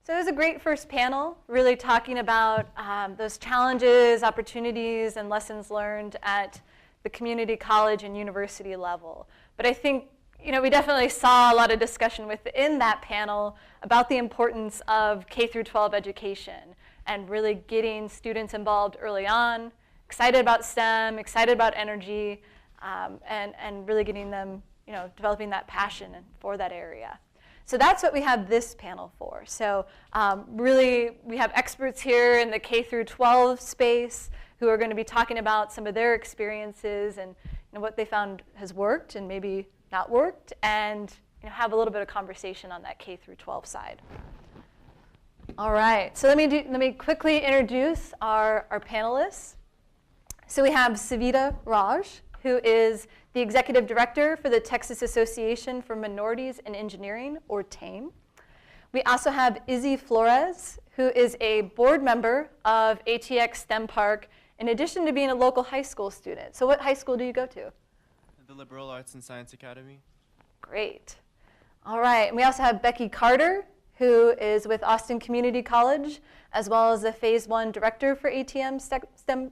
So it was a great first panel, really talking about those challenges, opportunities, and lessons learned at the community college and university level. But I think we definitely saw a lot of discussion within that panel about the importance of K through 12 education and really getting students involved early on, excited about STEM, excited about energy, and really getting them, developing that passion for that area. So that's what we have this panel for. So really, we have experts here in the K through 12 space who are going to be talking about some of their experiences and what they found has worked and maybe not worked, and have a little bit of conversation on that K through 12 side. All right, so let me quickly introduce our panelists. So we have Savita Raj, who is the Executive Director for the Texas Association for Minorities in Engineering, or TAME. We also have Izzy Flores, who is a board member of ATX STEM Park, in addition to being a local high school student. So what high school do you go to? The Liberal Arts and Science Academy. Great. All right, and we also have Becky Carter, who is with Austin Community College, as well as the Phase 1 Director for ATM STEM,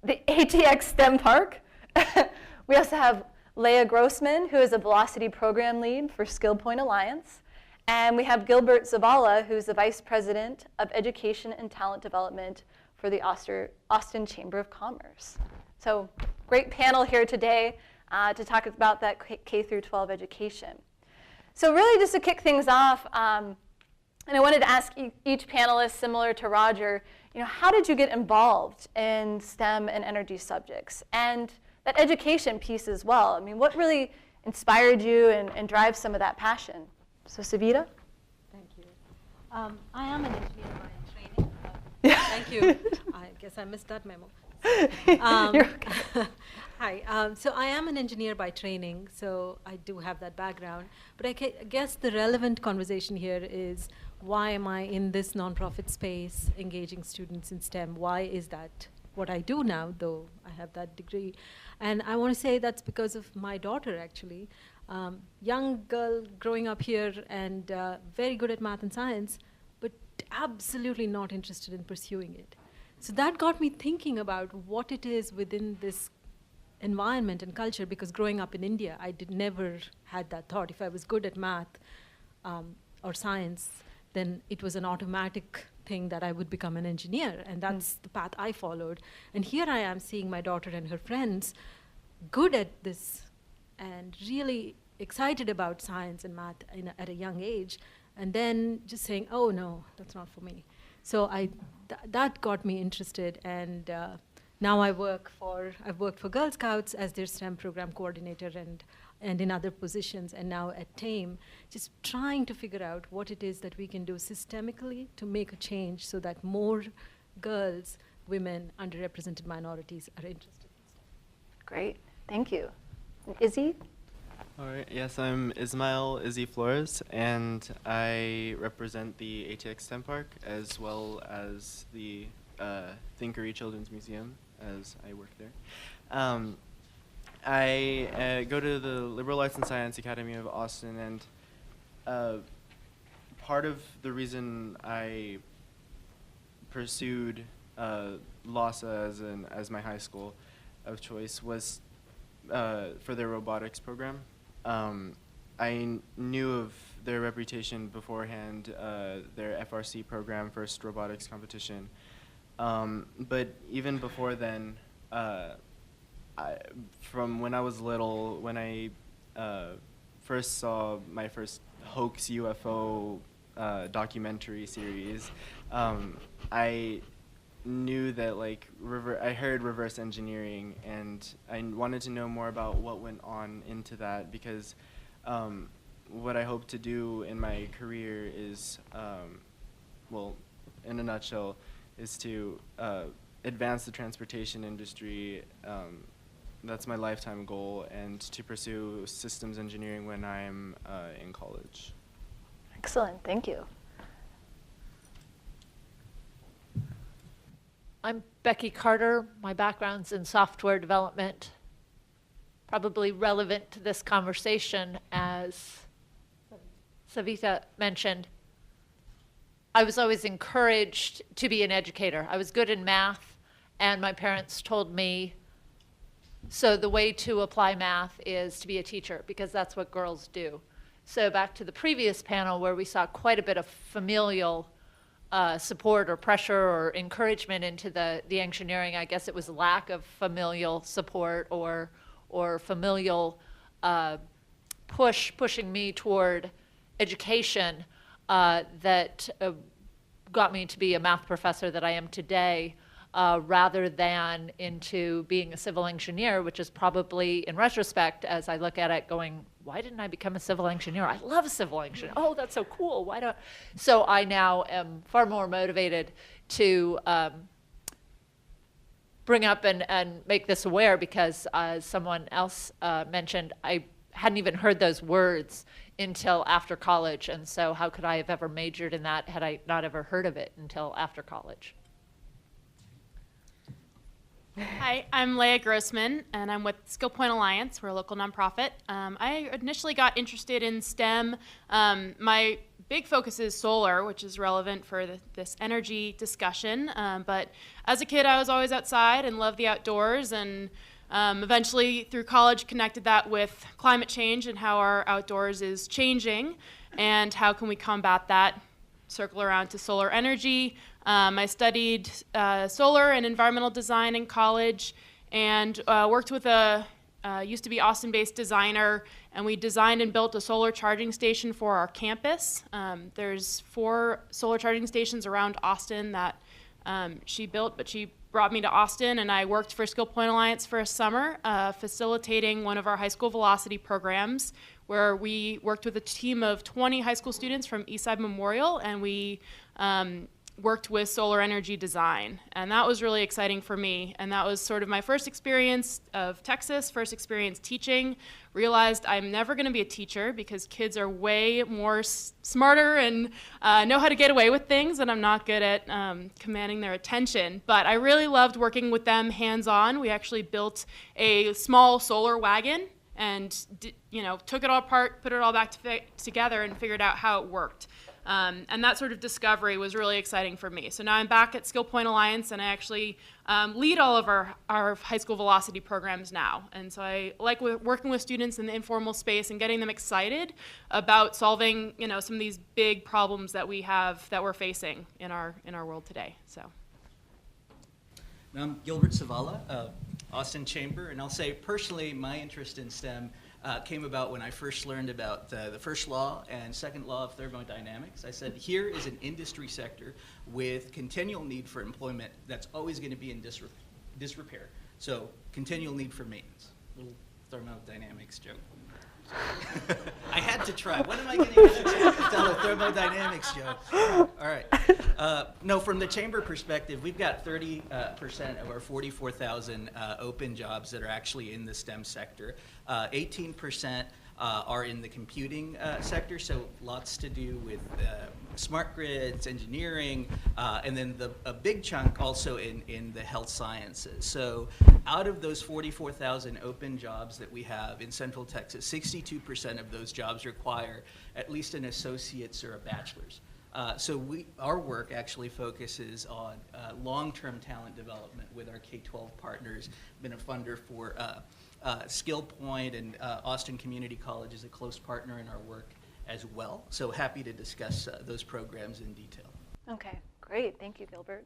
the ATX STEM Park. We also have Leah Grossman, who is a Velocity Program Lead for Skillpoint Alliance. And we have Gilbert Zavala, who's the Vice President of Education and Talent Development for the Austin Chamber of Commerce. So great panel here today to talk about that K through 12 education. So really just to kick things off, and I wanted to ask each panelist, similar to Roger, how did you get involved in STEM and energy subjects? And that education piece as well. I mean, what really inspired you and drives some of that passion? So Savita? Thank you. I am an engineer by training. Thank you. I guess I missed that memo. You're okay. Hi. So I am an engineer by training, so I do have that background. But I guess the relevant conversation here is, why am I in this nonprofit space engaging students in STEM? Why is that what I do now, though I have that degree? And I want to say that's because of my daughter, actually. Young girl growing up here and very good at math and science, but absolutely not interested in pursuing it. So that got me thinking about what it is within this environment and culture, because growing up in India, I never had that thought. If I was good at math or science, then it was an automatic thing that I would become an engineer, and that's the path I followed. And here I am seeing my daughter and her friends good at this and really excited about science and math at a young age, and then just saying, oh no, that's not for me. So that got me interested, and now I've worked for Girl Scouts as their STEM program coordinator and in other positions, and now at TAME, just trying to figure out what it is that we can do systemically to make a change so that more girls, women, underrepresented minorities are interested in STEM. Great, thank you. Izzy? All right, yes, I'm Izzy Flores, and I represent the ATX STEM Park as well as the Thinkery Children's Museum, as I work there. I go to the Liberal Arts and Science Academy of Austin, and part of the reason I pursued LASA as my high school of choice was for their robotics program. I knew of their reputation beforehand, their FRC program, First Robotics Competition. But even before then, from when I was little, when I first saw my first hoax UFO documentary series, I knew that I heard reverse engineering, and I wanted to know more about what went on into that, because what I hope to do in my career is, well, in a nutshell, is to advance the transportation industry. That's my lifetime goal, and to pursue systems engineering when I'm in college. Excellent, thank you. I'm Becky Carter. My background's in software development, probably relevant to this conversation as Savita mentioned, I was always encouraged to be an educator. I was good in math, and my parents told me, so the way to apply math is to be a teacher, because that's what girls do. So back to the previous panel where we saw quite a bit of familial support or pressure or encouragement into the engineering. I guess it was lack of familial support or familial pushing me toward education that got me to be a math professor that I am today, rather than into being a civil engineer, which is probably, in retrospect, as I look at it, going, why didn't I become a civil engineer? I love a civil engineer. Oh, that's so cool. Why don't? So I now am far more motivated to bring up and make this aware, because as someone else mentioned, I hadn't even heard those words until after college. And so how could I have ever majored in that had I not ever heard of it until after college? Hi, I'm Leah Grossman, and I'm with Skillpoint Alliance. We're a local nonprofit. I initially got interested in STEM. My big focus is solar, which is relevant for this energy discussion. But as a kid, I was always outside and loved the outdoors, and eventually through college connected that with climate change and how our outdoors is changing, and how can we combat that. Circle around to solar energy. I studied solar and environmental design in college, and worked with a used to be Austin-based designer, and we designed and built a solar charging station for our campus. There's 4 solar charging stations around Austin that she built, but she brought me to Austin, and I worked for Skillpoint Alliance for a summer, facilitating one of our high school velocity programs, where we worked with a team of 20 high school students from Eastside Memorial, and we worked with solar energy design. And that was really exciting for me. And that was sort of my first experience of Texas, first experience teaching. Realized I'm never going to be a teacher because kids are way more smarter and know how to get away with things, and I'm not good at commanding their attention. But I really loved working with them hands-on. We actually built a small solar wagon and took it all apart, put it all back together, and figured out how it worked. And that sort of discovery was really exciting for me. So now I'm back at Skillpoint Alliance, and I actually lead all of our high school velocity programs now. And so I like working with students in the informal space and getting them excited about solving, some of these big problems that we have, that we're facing in our world today. So. I'm Gilbert Zavala, Austin Chamber, and I'll say personally my interest in STEM came about when I first learned about the first law and second law of thermodynamics. I said, here is an industry sector with continual need for employment that's always going to be in disrepair. So continual need for maintenance. Little thermodynamics joke. I had to try. When am I going to tell a thermodynamics joke? All right. No, from the chamber perspective, we've got 30% of our 44,000 open jobs that are actually in the STEM sector. 18% are in the computing sector, so lots to do with smart grids, engineering, and then a big chunk also in the health sciences. So out of those 44,000 open jobs that we have in Central Texas, 62% of those jobs require at least an associate's or a bachelor's. So our work actually focuses on long-term talent development with our K-12 partners. Been a funder for Skillpoint, and Austin Community College is a close partner in our work as well. So happy to discuss those programs in detail. Okay, great. Thank you, Gilbert.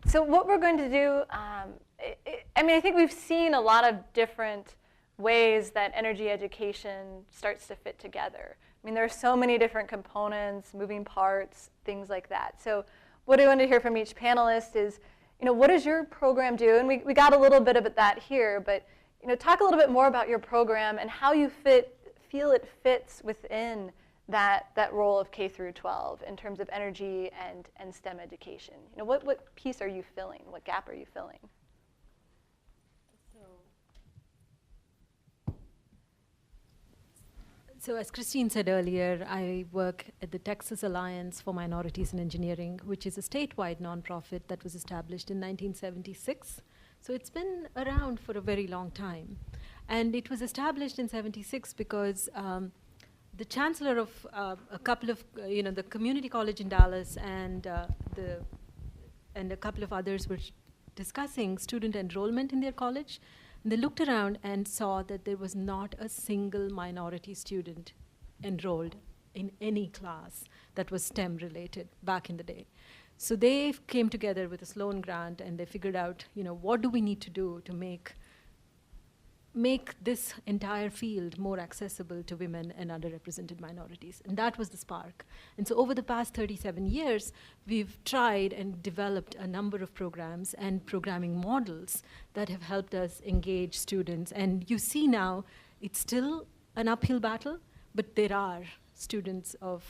So what we're going to do, I think we've seen a lot of different ways that energy education starts to fit together. There are so many different components, moving parts, things like that. So what I want to hear from each panelist is, what does your program do? And we got a little bit of that here, but talk a little bit more about your program and how you feel it fits within that role of K through 12 in terms of energy and STEM education. What piece are you filling? What gap are you filling? So as Christine said earlier, I work at the Texas Alliance for Minorities in Engineering, which is a statewide nonprofit that was established in 1976. So it's been around for a very long time. And it was established in 76 because the chancellor of a couple of, the community college in Dallas and a couple of others were discussing student enrollment in their college. And they looked around and saw that there was not a single minority student enrolled in any class that was STEM related back in the day. So they came together with a Sloan grant and they figured out, what do we need to do to make this entire field more accessible to women and underrepresented minorities. And that was the spark. And so over the past 37 years, we've tried and developed a number of programs and programming models that have helped us engage students. And you see now, it's still an uphill battle, but there are students of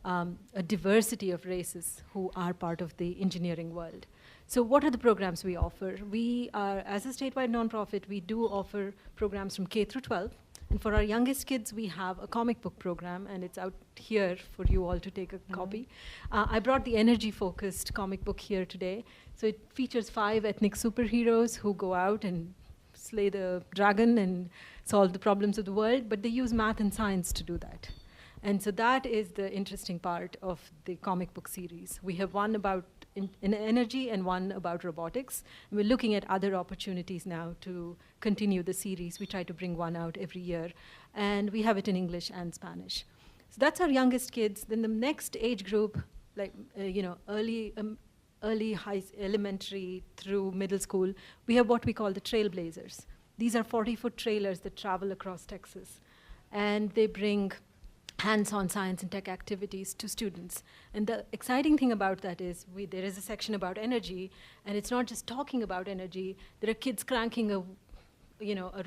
a diversity of races who are part of the engineering world. So what are the programs we offer? We are, as a statewide nonprofit, we do offer programs from K through 12. And for our youngest kids, we have a comic book program, and it's out here for you all to take a copy. I brought the energy-focused comic book here today. So it features 5 ethnic superheroes who go out and slay the dragon and solve the problems of the world, but they use math and science to do that. And so that is the interesting part of the comic book series. We have one about in energy and one about robotics. And we're looking at other opportunities now to continue the series. We try to bring one out every year. And we have it in English and Spanish. So that's our youngest kids. Then the next age group, like early elementary through middle school, we have what we call the trailblazers. These are 40-foot trailers that travel across Texas. And they bring hands-on science and tech activities to students. And the exciting thing about that is there is a section about energy, and it's not just talking about energy. There are kids cranking a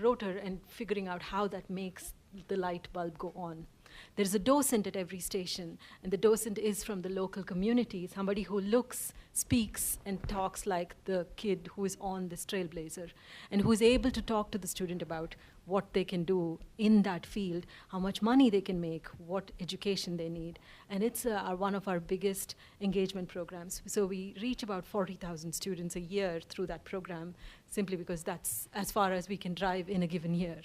rotor and figuring out how that makes the light bulb go on. There's a docent at every station, and the docent is from the local community, somebody who looks, speaks, and talks like the kid who is on this trailblazer, and who is able to talk to the student about what they can do in that field, how much money they can make, what education they need. And it's one of our biggest engagement programs. So we reach about 40,000 students a year through that program, simply because that's as far as we can drive in a given year.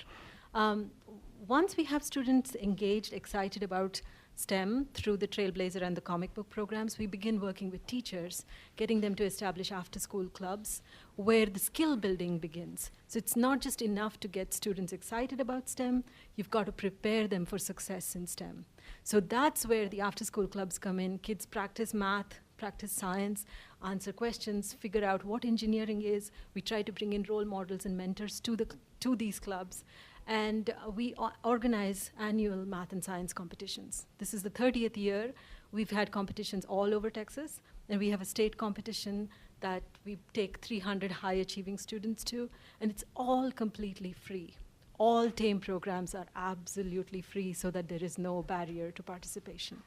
Once we have students engaged, excited about STEM through the Trailblazer and the comic book programs, we begin working with teachers, getting them to establish after-school clubs where the skill building begins. So it's not just enough to get students excited about STEM, you've got to prepare them for success in STEM. So that's where the after-school clubs come in. Kids practice math, practice science, answer questions, figure out what engineering is. We try to bring in role models and mentors to these clubs. And we organize annual math and science competitions. This is the 30th year. We've had competitions all over Texas, and we have a state competition that we take 300 high-achieving students to, and it's all completely free. All TAME programs are absolutely free so that there is no barrier to participation.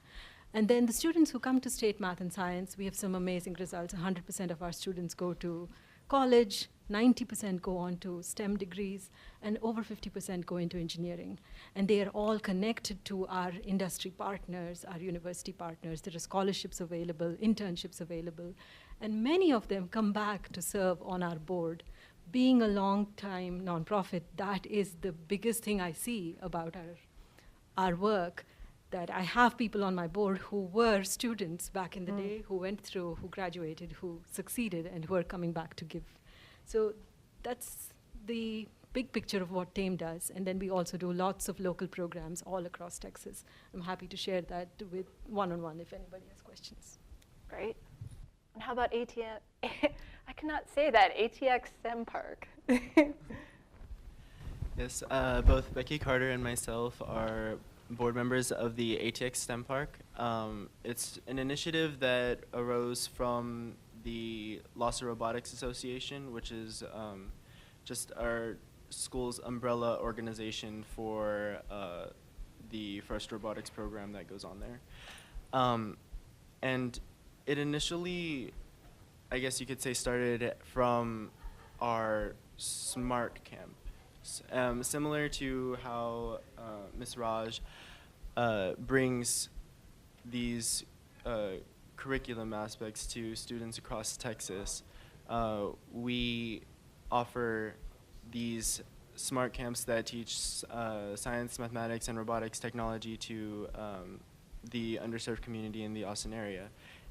And then the students who come to state math and science, we have some amazing results. 100% of our students go to college, 90% go on to STEM degrees, and over 50% go into engineering. And they are all connected to our industry partners, our university partners. There are scholarships available, internships available, and many of them come back to serve on our board. Being a long-time nonprofit, that is the biggest thing I see about our work, that I have people on my board who were students back in the day, who went through, who graduated, who succeeded, and who are coming back to give. So that's the big picture of what TAME does. And then we also do lots of local programs all across Texas. I'm happy to share that with one-on-one if anybody has questions. Great. And how about ATX? I cannot say that, ATX STEM Park. Yes, both Becky Carter and myself are board members of the ATX STEM Park. It's an initiative that arose from the Lossa Robotics Association, which is just our school's umbrella organization for the first robotics program that goes on there. And it initially, I guess you could say, started from our SMART camp. Similar to how Ms. Raj brings these curriculum aspects to students across Texas, we offer these smart camps that teach science, mathematics, and robotics technology to the underserved community in the Austin area.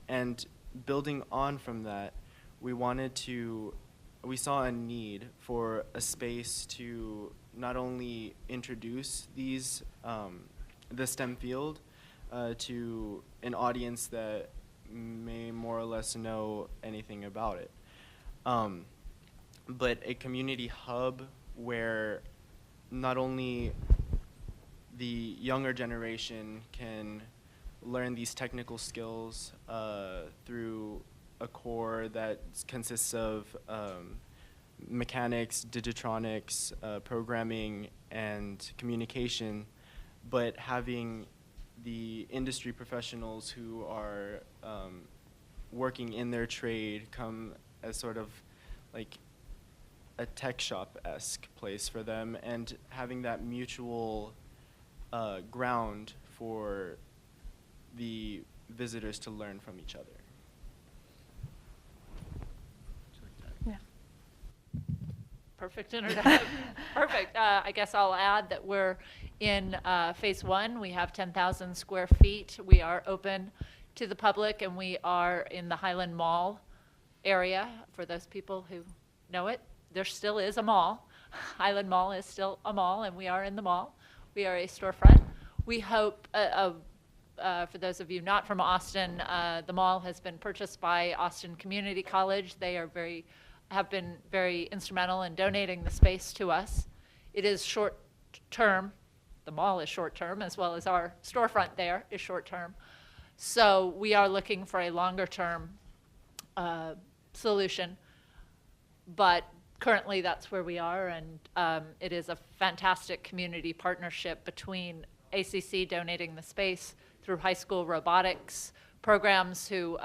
And building on from that, we saw a need for a space to not only introduce these, the STEM field to an audience that may more or less know anything about it, but a community hub where not only the younger generation can learn these technical skills through a core that consists of mechanics, digitronics, programming, and communication, but having the industry professionals who are working in their trade come as sort of like a tech shop-esque place for them, and having that mutual ground for the visitors to learn from each other. Yeah. Perfect introduction. Perfect. I guess I'll add that we're in phase 1. We have 10,000 square feet. We are open to the public, and we are in the Highland Mall area. For those people who know it, there still is a mall. Highland Mall is still a mall, and we are in the mall. We are a storefront. We hope, for those of you not from Austin, the mall has been purchased by Austin Community College. They are have been very instrumental in donating the space to us. It is short term. The mall is short term, as well as our storefront there is short term. So we are looking for a longer term solution, but currently that's where we are, and it is a fantastic community partnership between ACC donating the space through high school robotics programs, who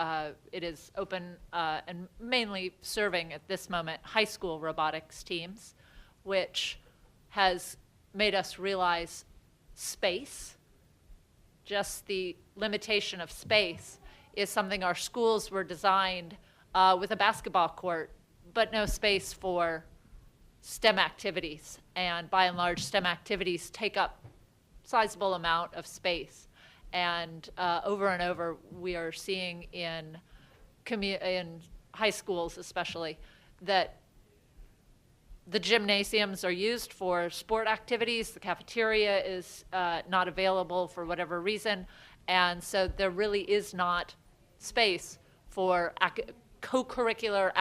it is open and mainly serving at this moment high school robotics teams, which has made us realize space, just the limitation of space, is something. Our schools were designed with a basketball court, but no space for STEM activities. And by and large, STEM activities take up sizable amount of space. And over and over, we are seeing in high schools especially, that the gymnasiums are used for sport activities. The cafeteria is not available for whatever reason. And so there really is not space for co-curricular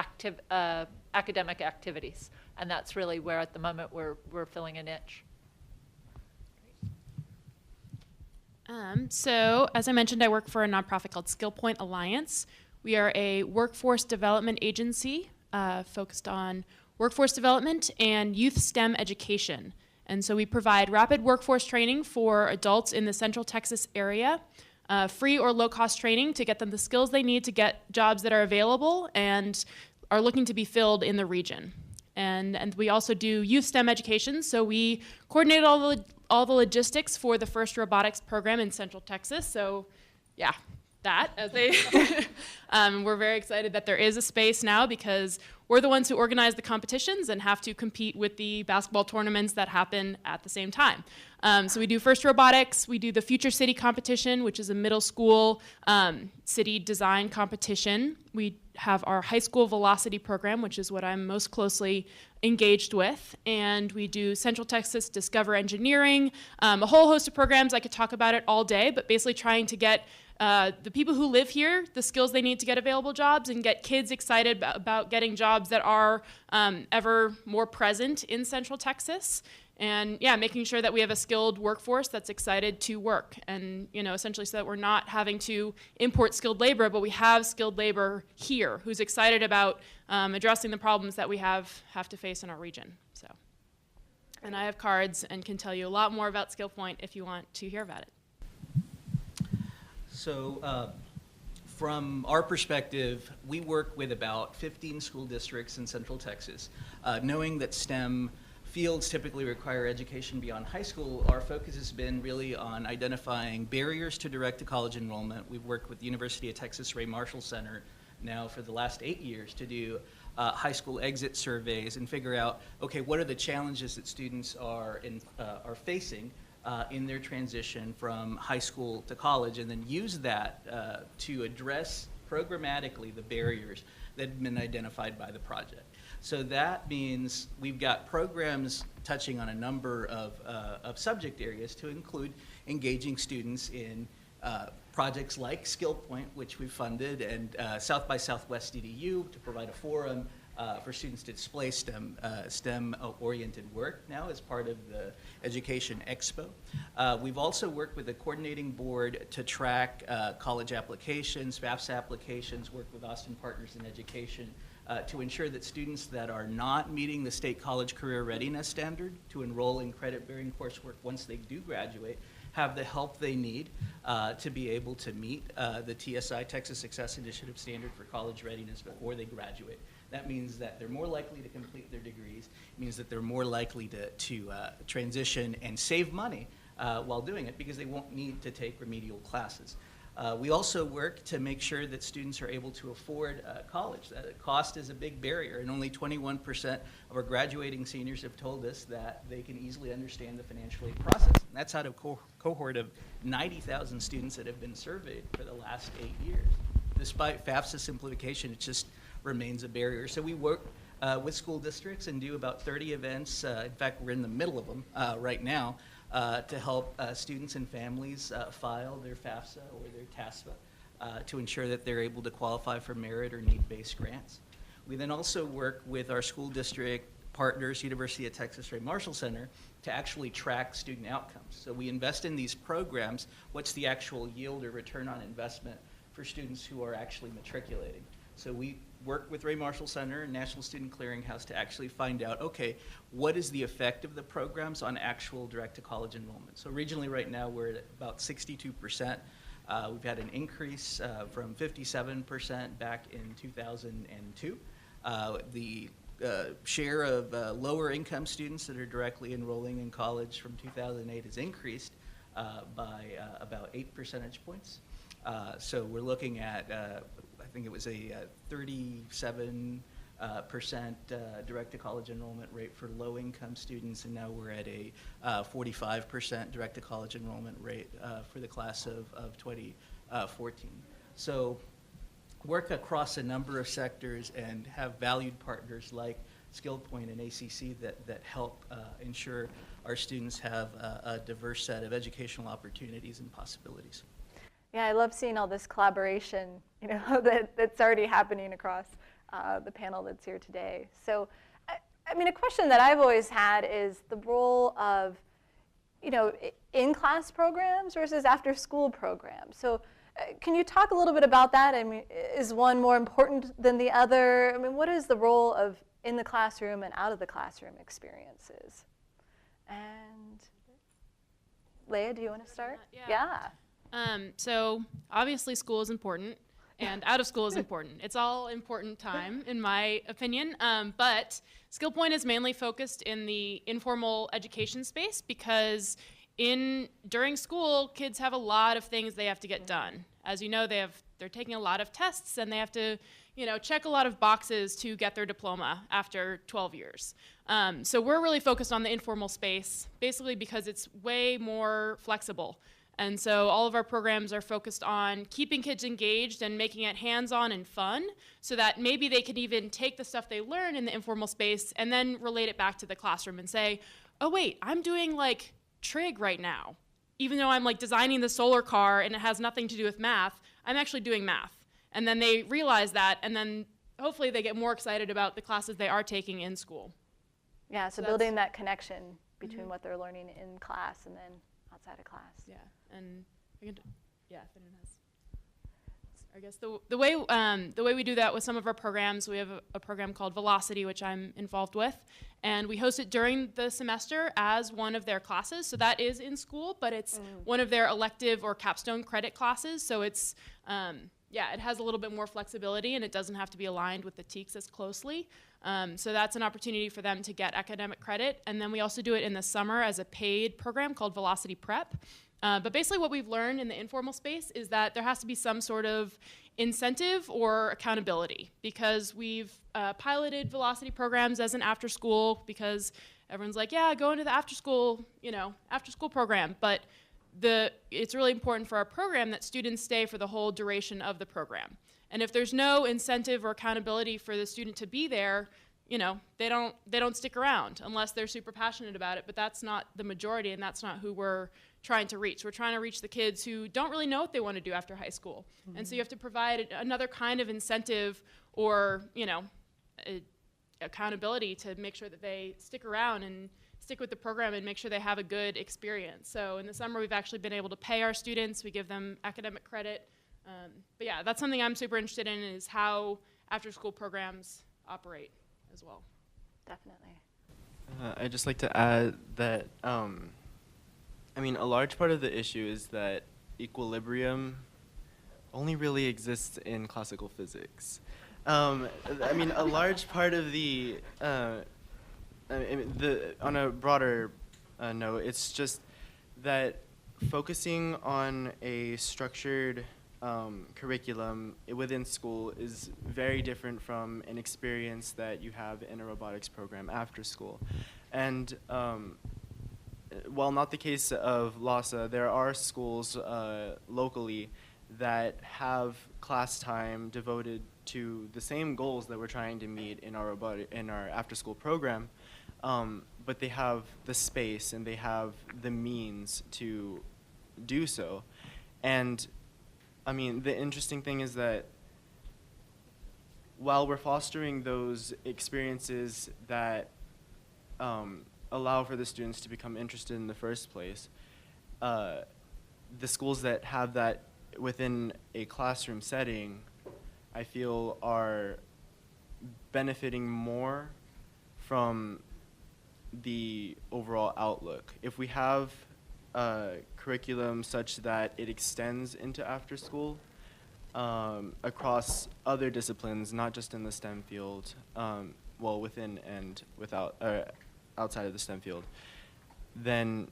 academic activities. And that's really where at the moment we're filling a niche. So, as I mentioned, I work for a nonprofit called Skillpoint Alliance. We are a workforce development agency focused on workforce development and youth STEM education. And so we provide rapid workforce training for adults in the Central Texas area, free or low-cost training to get them the skills they need to get jobs that are available and are looking to be filled in the region. And we also do youth STEM education, so we coordinate all the logistics for the first robotics program in Central Texas. So, yeah, that as we're very excited that there is a space now, because we're the ones who organize the competitions and have to compete with the basketball tournaments that happen at the same time. So we do first robotics, we do the Future City competition, which is a middle school city design competition. We have our high school velocity program, which is what I'm most closely engaged with. And we do Central Texas Discover Engineering, a whole host of programs. I could talk about it all day, but basically trying to get the people who live here the skills they need to get available jobs, and get kids excited about getting jobs that are ever more present in Central Texas. And yeah, making sure that we have a skilled workforce that's excited to work, and essentially so that we're not having to import skilled labor, but we have skilled labor here who's excited about addressing the problems that we have to face in our region. So, and I have cards and can tell you a lot more about Skillpoint if you want to hear about it. So from our perspective, we work with about 15 school districts in Central Texas. Knowing that STEM fields typically require education beyond high school, our focus has been really on identifying barriers to direct-to-college enrollment. We've worked with the University of Texas Ray Marshall Center now for the last 8 years to do high school exit surveys and figure out, okay, what are the challenges that students are facing in their transition from high school to college, and then use that to address programmatically the barriers that have been identified by the project. So that means we've got programs touching on a number of subject areas to include engaging students in projects like Skillpoint, which we've funded, and South by Southwest EDU to provide a forum for students to display STEM-oriented work now as part of the Education Expo. We've also worked with the coordinating board to track college applications, FAFSA applications, work with Austin Partners in Education to ensure that students that are not meeting the state college career readiness standard to enroll in credit-bearing coursework once they do graduate have the help they need to be able to meet the TSI, Texas Success Initiative standard for college readiness before they graduate. That means that they're more likely to complete their degrees. It means that they're more likely to transition and save money while doing it because they won't need to take remedial classes. We also work to make sure that students are able to afford college. Cost is a big barrier, and only 21% of our graduating seniors have told us that they can easily understand the financial aid process. And that's out of a cohort of 90,000 students that have been surveyed for the last 8 years. Despite FAFSA simplification, it just remains a barrier. So we work with school districts and do about 30 events. In fact, we're in the middle of them right now. To help students and families file their FAFSA or their TASFA to ensure that they're able to qualify for merit or need-based grants. We then also work with our school district partners, University of Texas Ray Marshall Center, to actually track student outcomes. So we invest in these programs. What's the actual yield or return on investment for students who are actually matriculating? So we work with Ray Marshall Center and National Student Clearinghouse to actually find out, okay, what is the effect of the programs on actual direct-to-college enrollment? So regionally right now we're at about 62%. We've had an increase from 57% back in 2002. The share of lower income students that are directly enrolling in college from 2008 has increased by about 8 percentage points. So we're looking at I think it was a 37% direct-to-college enrollment rate for low-income students, and now we're at a 45% direct-to-college enrollment rate for the class of 2014. So work across a number of sectors and have valued partners like Skillpoint and ACC that help ensure our students have a diverse set of educational opportunities and possibilities. Yeah, I love seeing all this collaboration, that's already happening across the panel that's here today. So, I mean, a question that I've always had is the role of, in-class programs versus after-school programs. So, can you talk a little bit about that? I mean, is one more important than the other? I mean, what is the role of in the classroom and out of the classroom experiences? And Leah, do you want to start? Yeah. So obviously school is important and out of school is important. It's all important time in my opinion, but Skillpoint is mainly focused in the informal education space because during school, kids have a lot of things they have to get done. As you know, they're taking a lot of tests and they have to check a lot of boxes to get their diploma after 12 years. So we're really focused on the informal space basically because it's way more flexible. And so all of our programs are focused on keeping kids engaged and making it hands-on and fun so that maybe they can even take the stuff they learn in the informal space and then relate it back to the classroom and say, oh wait, I'm doing like trig right now. Even though I'm like designing the solar car and it has nothing to do with math, I'm actually doing math. And then they realize that and then hopefully they get more excited about the classes they are taking in school. Yeah, so building that connection between what they're learning in class and then outside of class. Yeah. And if anyone has, I guess the way we do that with some of our programs, we have a program called Velocity, which I'm involved with, and we host it during the semester as one of their classes. So that is in school, but it's one of their elective or capstone credit classes. So it's it has a little bit more flexibility, and it doesn't have to be aligned with the TEKS as closely. So that's an opportunity for them to get academic credit. And then we also do it in the summer as a paid program called Velocity Prep. But basically what we've learned in the informal space is that there has to be some sort of incentive or accountability, because we've piloted velocity programs as an after school, because everyone's like, yeah, go into the after school program. But it's really important for our program that students stay for the whole duration of the program. And if there's no incentive or accountability for the student to be there, they don't stick around unless they're super passionate about it. But that's not the majority, and that's not who we're trying to reach. We're trying to reach the kids who don't really know what they want to do after high school. Mm-hmm. And so you have to provide another kind of incentive or, accountability to make sure that they stick around and stick with the program and make sure they have a good experience. So in the summer, we've actually been able to pay our students. We give them academic credit. But yeah, that's something I'm super interested in, is how after-school programs operate as well. Definitely. I'd just like to add that, a large part of the issue is that equilibrium only really exists in classical physics. A large part of on a broader note, it's just that focusing on a structured curriculum within school is very different from an experience that you have in a robotics program after school. And while not the case of LASA, there are schools locally that have class time devoted to the same goals that we're trying to meet in our after-school program, but they have the space and they have the means to do so. And the interesting thing is that while we're fostering those experiences that allow for the students to become interested in the first place, the schools that have that within a classroom setting, I feel, are benefiting more from the overall outlook. If we have a curriculum such that it extends into after school across other disciplines, not just in the STEM field, within and outside of the STEM field, then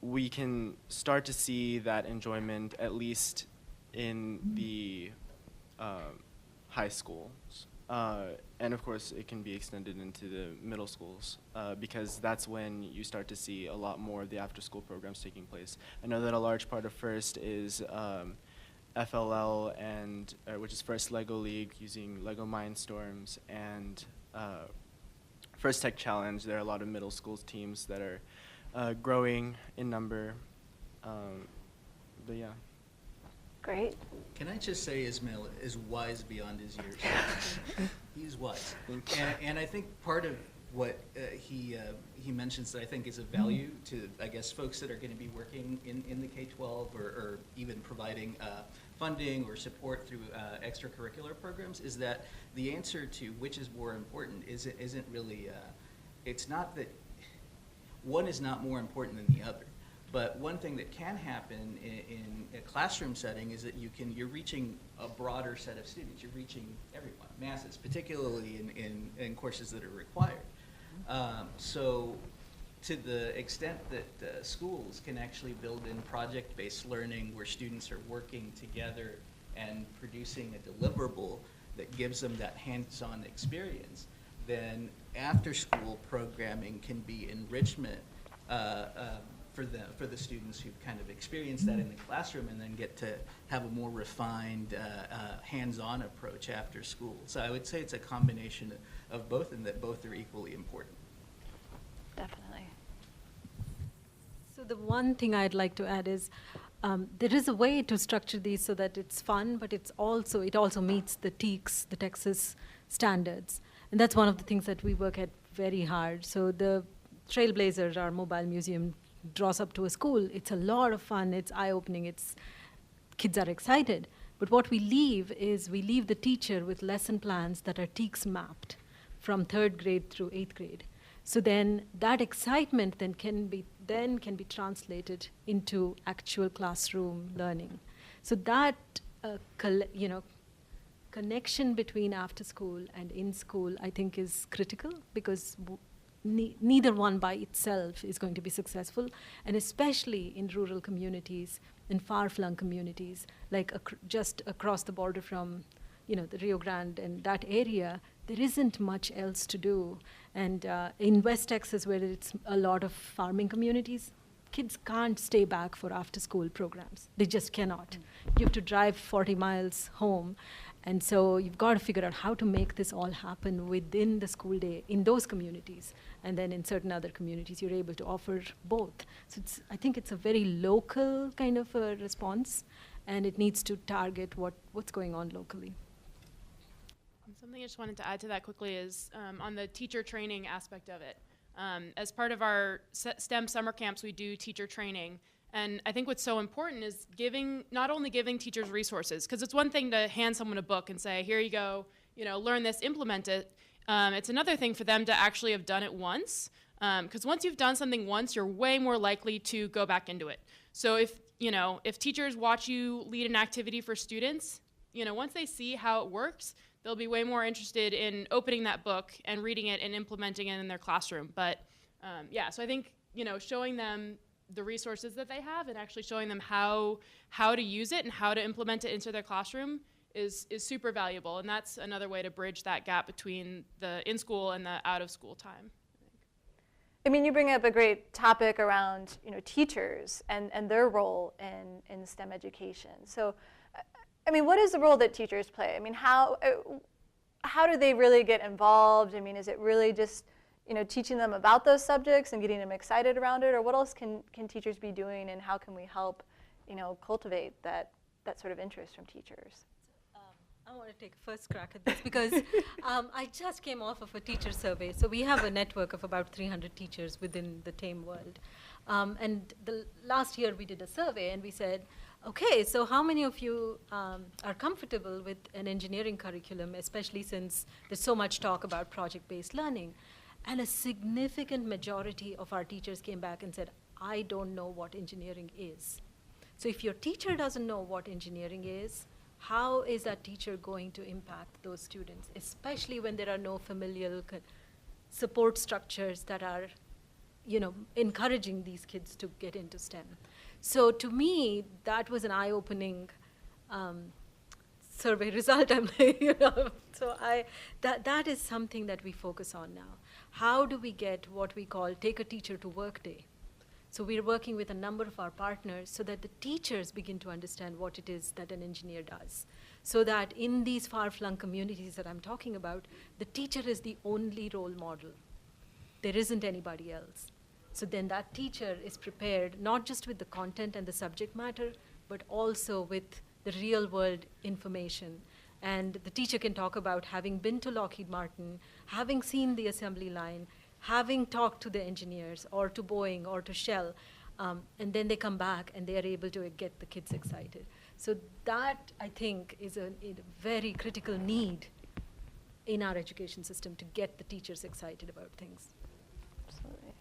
we can start to see that enjoyment, at least in the high schools. And of course, it can be extended into the middle schools because that's when you start to see a lot more of the after-school programs taking place. I know that a large part of FIRST is FLL, and which is First Lego League, using Lego Mindstorms, and First Tech Challenge. There are a lot of middle school teams that are growing in number. But yeah. Great. Can I just say Ismail is wise beyond his years. He's wise. And I think part of what he mentions that I think is of value to, I guess, folks that are going to be working in the K-12 or even providing funding or support through extracurricular programs is that the answer to which is more important isn't really, it's not that one is not more important than the other. But one thing that can happen in a classroom setting is that you're reaching a broader set of students. You're reaching everyone, masses, particularly in courses that are required. So to the extent that schools can actually build in project-based learning where students are working together and producing a deliverable that gives them that hands-on experience, then after-school programming can be enrichment for the students who've kind of experienced that in the classroom and then get to have a more refined hands-on approach after school. So I would say it's a combination of both, and that both are equally important. Definitely. So the one thing I'd like to add is there is a way to structure these so that it's fun, but it also meets the TEKS, the Texas standards. And that's one of the things that we work at very hard. So the Trailblazers, our mobile museum, draws up to a school. It's a lot of fun. It's eye-opening. Kids are excited. But what we leave the teacher with lesson plans that are TEKS mapped from 3rd grade through 8th grade. So then that excitement then can be translated into actual classroom learning. So that connection between after school and in school, I think, is critical, because neither one by itself is going to be successful, and especially in rural communities, in far-flung communities, like just across the border from, the Rio Grande and that area, there isn't much else to do. And in West Texas, where it's a lot of farming communities, kids can't stay back for after-school programs. They just cannot. You have to drive 40 miles home. And so you've got to figure out how to make this all happen within the school day in those communities. And then in certain other communities, you're able to offer both. So I think it's a very local kind of a response, and it needs to target what's going on locally. Something I just wanted to add to that quickly is on the teacher training aspect of it. As part of our STEM summer camps, we do teacher training. And I think what's so important is not only giving teachers resources, because it's one thing to hand someone a book and say, here you go, learn this, implement it. It's another thing for them to actually have done it once, because once you've done something once, you're way more likely to go back into it. So if teachers watch you lead an activity for students, once they see how it works, they'll be way more interested in opening that book and reading it and implementing it in their classroom. But so I think, showing them the resources that they have and actually showing them how to use it and how to implement it into their classroom is super valuable. And that's another way to bridge that gap between the in-school and the out-of-school time. I mean, you bring up a great topic around, teachers and their role in STEM education. So, I mean, what is the role that teachers play? I mean, how do they really get involved? I mean, is it really just, teaching them about those subjects and getting them excited around it? Or what else can teachers be doing, and how can we help, cultivate that sort of interest from teachers? I want to take a first crack at this because I just came off of a teacher survey. So we have a network of about 300 teachers within the TAME world. And last year we did a survey and we said, okay, so how many of you are comfortable with an engineering curriculum, especially since there's so much talk about project-based learning? And a significant majority of our teachers came back and said, I don't know what engineering is. So if your teacher doesn't know what engineering is, how is that teacher going to impact those students, especially when there are no familial support structures that are, encouraging these kids to get into STEM? So to me, that was an eye-opening survey result. So that is something that we focus on now. How do we get what we call take a teacher to work day? So we're working with a number of our partners so that the teachers begin to understand what it is that an engineer does. So that in these far-flung communities that I'm talking about, the teacher is the only role model. There isn't anybody else. So then that teacher is prepared not just with the content and the subject matter, but also with the real-world information. And the teacher can talk about having been to Lockheed Martin, having seen the assembly line, having talked to the engineers or to Boeing or to Shell, and then they come back and they are able to get the kids excited. So that, I think, is a very critical need in our education system to get the teachers excited about things. Absolutely.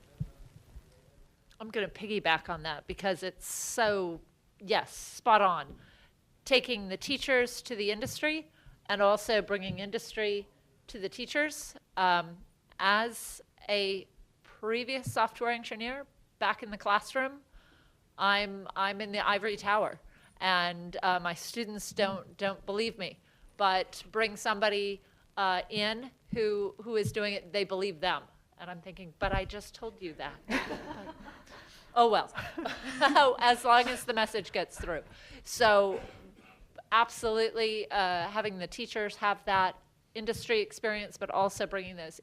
I'm going to piggyback on that because it's so, yes, spot on. Taking the teachers to the industry and also bringing industry to the teachers. As a previous software engineer back in the classroom, I'm in the ivory tower, and my students don't believe me. But bring somebody in who is doing it, they believe them, and I'm thinking, but I just told you that. Oh well, as long as the message gets through. So absolutely having the teachers have that industry experience, but also bringing those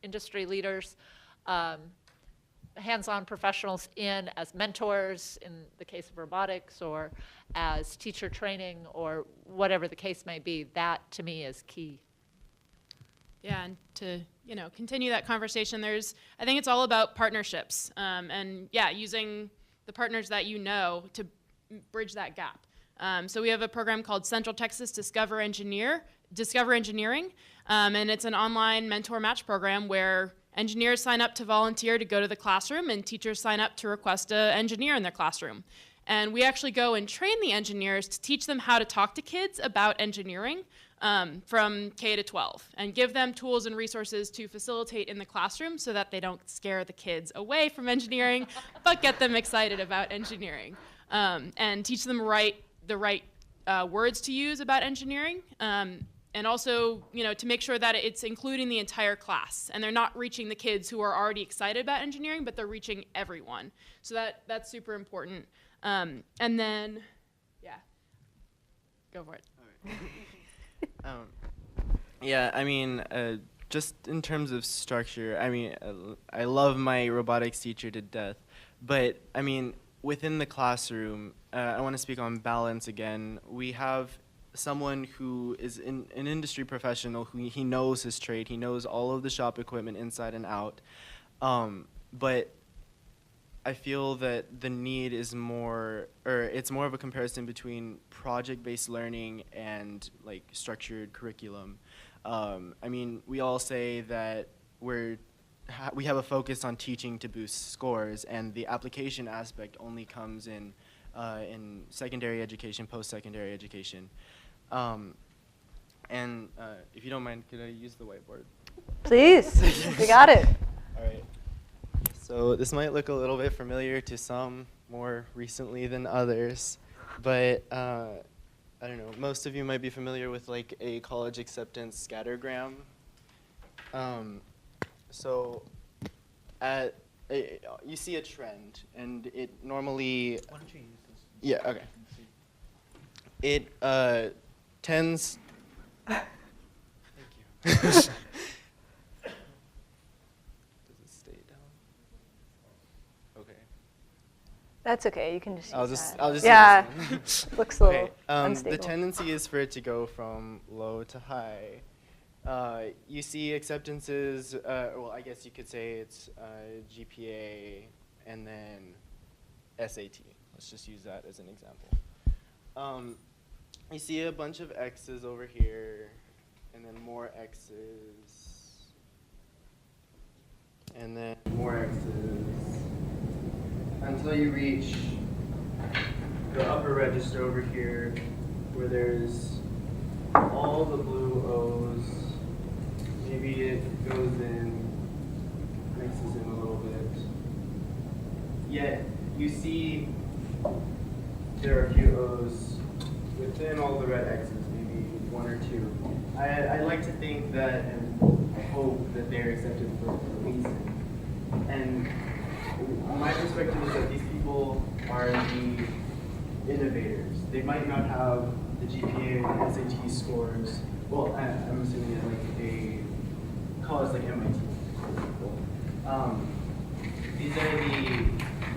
industry leaders, hands-on professionals in as mentors in the case of robotics or as teacher training or whatever the case may be, that to me is key. Yeah, and to continue that conversation, I think it's all about partnerships, and yeah, using the partners that to bridge that gap. So we have a program called Central Texas Discover Engineering, and it's an online mentor match program where engineers sign up to volunteer to go to the classroom and teachers sign up to request an engineer in their classroom. And we actually go and train the engineers to teach them how to talk to kids about engineering. from K to 12 and give them tools and resources to facilitate in the classroom so that they don't scare the kids away from engineering, but get them excited about engineering, and teach them the right words to use about engineering. And also, to make sure that it's including the entire class, and they're not reaching the kids who are already excited about engineering, but they're reaching everyone. So that's super important. And then, yeah, go for it. All right. Yeah, I mean, just in terms of structure, I mean, I love my robotics teacher to death, but I mean, within the classroom, I want to speak on balance again. We have someone who is an industry professional who he knows his trade, he knows all of the shop equipment inside and out, but I feel that the need is more, or it's more of a comparison between project-based learning and like structured curriculum. I mean, we all say that we have a focus on teaching to boost scores, and the application aspect only comes in secondary education, post-secondary education. And if you don't mind, could I use the whiteboard? Please, you got it. All right. So this might look a little bit familiar to some more recently than others, but I don't know, most of you might be familiar with like a college acceptance scattergram. So you see a trend, and it normally, Why don't you use this? yeah, okay. It tends, thank you. Does it stay down? Okay. That's okay. You can just. I'll use just that. use Yeah. this one. Looks a little Okay. unstable. The tendency is for it to go from low to high. You see acceptances. Well, I guess you could say it's GPA and then SAT. Let's just use that as an example. You see a bunch of X's over here, and then more X's, and then more X's, until you reach the upper register over here, where there's all the blue O's. Maybe it goes in, mixes in a little bit. Yet you see there are a few O's within all the red X's, maybe one or two. I like to think that, and I hope that they're accepted for a reason. And my perspective is that these people are the innovators. They might not have the GPA or SAT scores. Well, I'm assuming at like a college like MIT, for example. These are the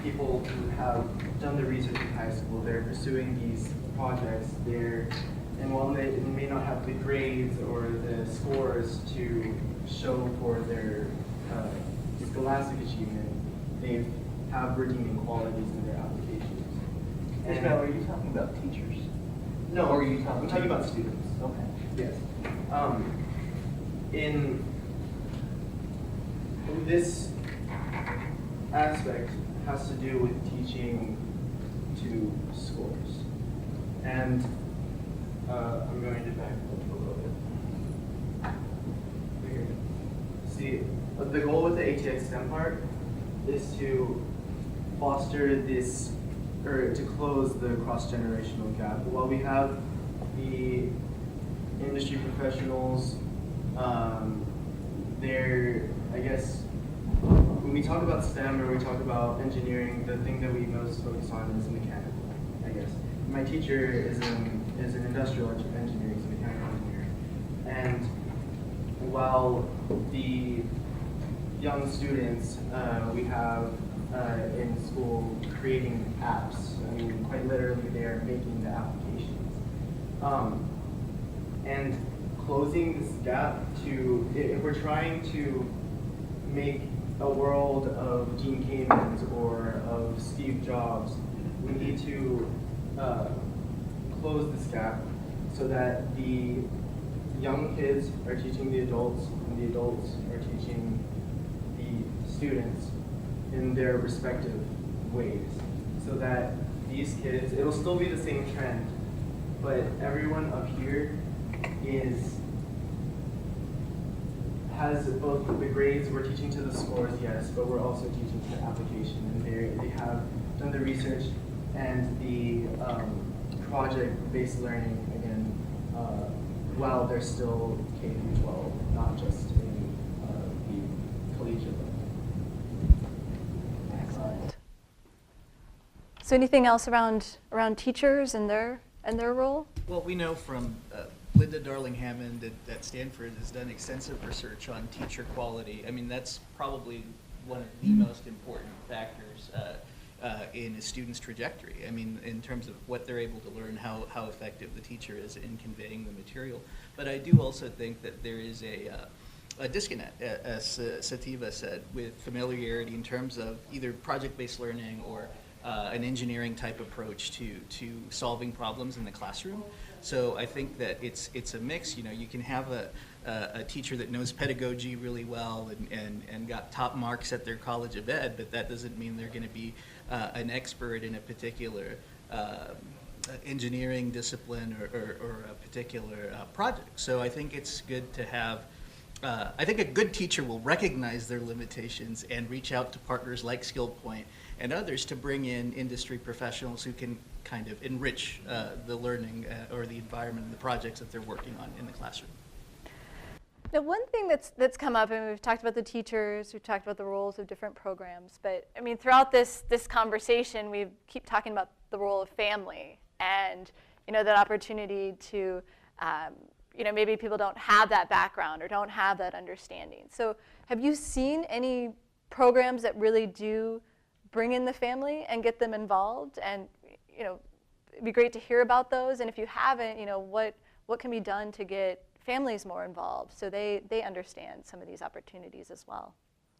people who have done the research in high school. They're pursuing these projects. And while they may not have the grades or the scores to show for their scholastic achievement, they have redeeming qualities in their applications. Isabel, are you talking about teachers? No, Or are you I'm talking about students. Okay. Yes. In this aspect has to do with teaching to scores. And I'm going to back up a little bit. Here. See, the goal with the ATX STEM part is to foster this, or to close the cross-generational gap. While we have the industry professionals, they're, I guess, when we talk about STEM or we talk about engineering, the thing that we most focus on is mechanical, I guess. My teacher is an industrial engineer, he's a mechanical engineer. And while the young students we have in school creating apps, I mean, quite literally they are making the applications. And closing this gap to, if we're trying to make a world of Gene Kaymans or of Steve Jobs, we need to close this gap so that the young kids are teaching the adults and the adults are teaching the students in their respective ways, so that these kids, it'll still be the same trend, but everyone up here has both the grades, we're teaching to the scores, yes, but we're also teaching to application, and they have done the research and the project-based learning, again, while they're still K-12, not just in the collegiate level. Excellent. So anything else around teachers and their role? Well, we know from Linda Darling-Hammond at Stanford has done extensive research on teacher quality. I mean, that's probably one of the most important factors in a student's trajectory. I mean, in terms of what they're able to learn, how effective the teacher is in conveying the material. But I do also think that there is a disconnect, as Sativa said, with familiarity in terms of either project-based learning or an engineering type approach to solving problems in the classroom. So I think that it's a mix. You know, you can have a teacher that knows pedagogy really well and got top marks at their College of Ed, but that doesn't mean they're going to be an expert in a particular engineering discipline or a particular project. So I think it's good to have, I think a good teacher will recognize their limitations and reach out to partners like Skillpoint and others to bring in industry professionals who can kind of enrich the learning or the environment and the projects that they're working on in the classroom. Now, one thing that's come up, and we've talked about the teachers, we've talked about the roles of different programs, but I mean, throughout this conversation, we keep talking about the role of family and, you know, that opportunity to, you know, maybe people don't have that background or don't have that understanding. So have you seen any programs that really do bring in the family and get them involved? And, you know, it'd be great to hear about those. And if you haven't, you know, what can be done to get families more involved so they understand some of these opportunities as well?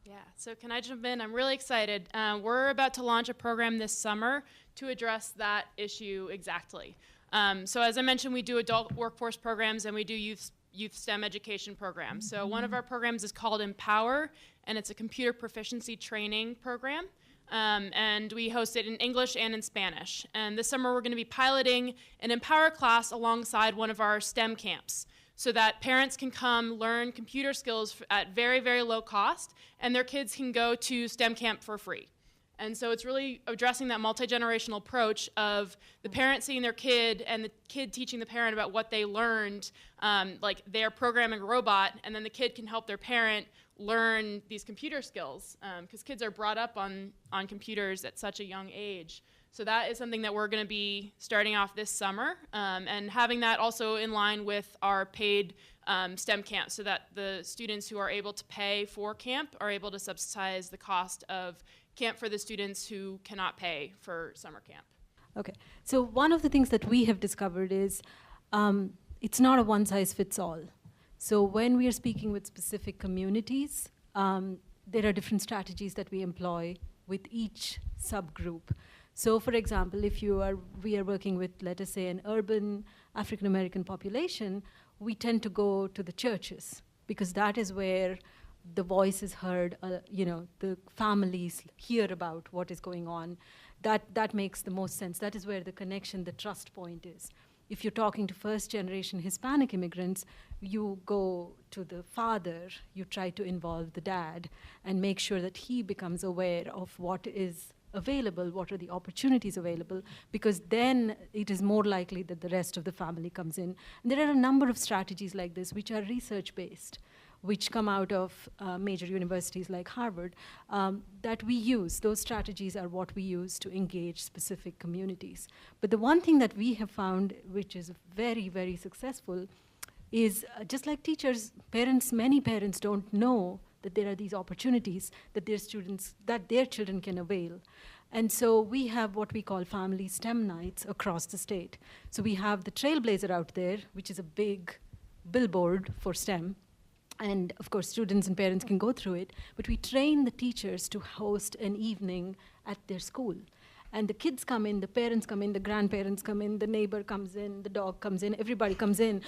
Yeah, so can I jump in? I'm really excited. We're about to launch a program this summer to address that issue exactly. So as I mentioned, we do adult workforce programs and we do youth STEM education programs. So one of our programs is called Empower, and it's a computer proficiency training program. And we host it in English and in Spanish. And this summer we're going to be piloting an Empower class alongside one of our STEM camps, so that parents can come learn computer skills at very, very low cost, and their kids can go to STEM camp for free. And so it's really addressing that multi-generational approach of the parent seeing their kid and the kid teaching the parent about what they learned, like they're programming a robot, and then the kid can help their parent learn these computer skills, because kids are brought up on computers at such a young age. So that is something that we're going to be starting off this summer, and having that also in line with our paid STEM camp, so that the students who are able to pay for camp are able to subsidize the cost of camp for the students who cannot pay for summer camp. Okay, so one of the things that we have discovered is it's not a one-size-fits-all. So when we are speaking with specific communities, there are different strategies that we employ with each subgroup. So for example, if we are working with, let us say, an urban African-American population, we tend to go to the churches, because that is where the voice is heard, you know, the families hear about what is going on. That makes the most sense. That is where the connection, the trust point is. If you're talking to first-generation Hispanic immigrants, you go to the father, you try to involve the dad, and make sure that he becomes aware of what is available, what are the opportunities available, because then it is more likely that the rest of the family comes in. And there are a number of strategies like this which are research-based, which come out of major universities like Harvard, that we use. Those strategies are what we use to engage specific communities. But the one thing that we have found, which is very, very successful, is just like teachers, many parents don't know that there are these opportunities that their children can avail. And so we have what we call family STEM nights across the state. So we have the Trailblazer out there, which is a big billboard for STEM. And of course, students and parents can go through it, but we train the teachers to host an evening at their school. And the kids come in, the parents come in, the grandparents come in, the neighbor comes in, the dog comes in, everybody comes in.